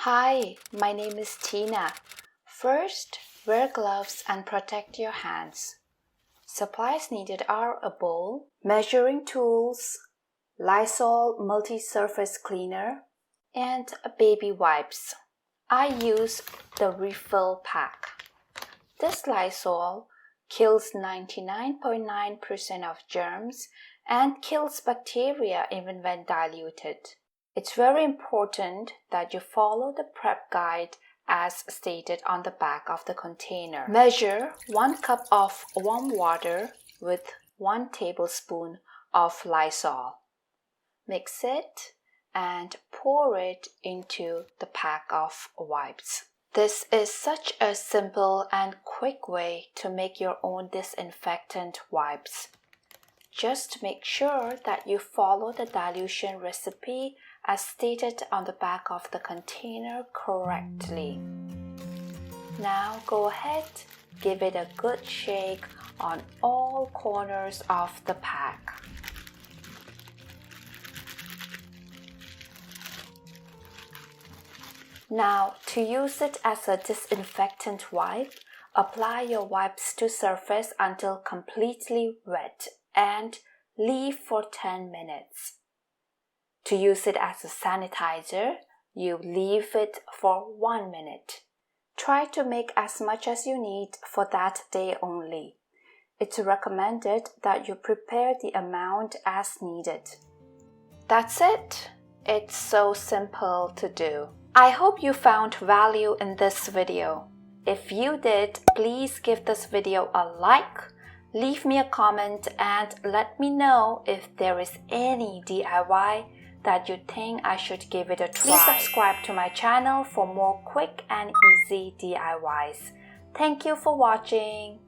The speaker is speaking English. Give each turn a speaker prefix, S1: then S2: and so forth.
S1: Hi, my name is Tina. First, wear gloves and protect your hands. Supplies needed are a bowl, measuring tools, Lysol multi-surface cleaner, and baby wipes. I use the refill pack. This Lysol kills 99.9% of germs and kills bacteria even when diluted. It's very important that you follow the prep guide as stated on the back of the container. Measure 1 cup of warm water with 1 tablespoon of Lysol. Mix it and pour it into the pack of wipes. This is such a simple and quick way to make your own disinfectant wipes. Just make sure that you follow the dilution recipe as stated on the back of the container correctly. Now go ahead, give it a good shake on all corners of the pack. Now, to use it as a disinfectant wipe, apply your wipes to surface until completely wet and leave for 10 minutes. To use it as a sanitizer, you leave it for 1 minute. Try to make as much as you need for that day only. It's recommended that you prepare the amount as needed. That's it. It's so simple to do. I hope you found value in this video. If you did, please give this video a like, leave me a comment, and let me know if there is any DIY that you think I should give it a try. Please subscribe to my channel for more quick and easy DIYs. Thank you for watching.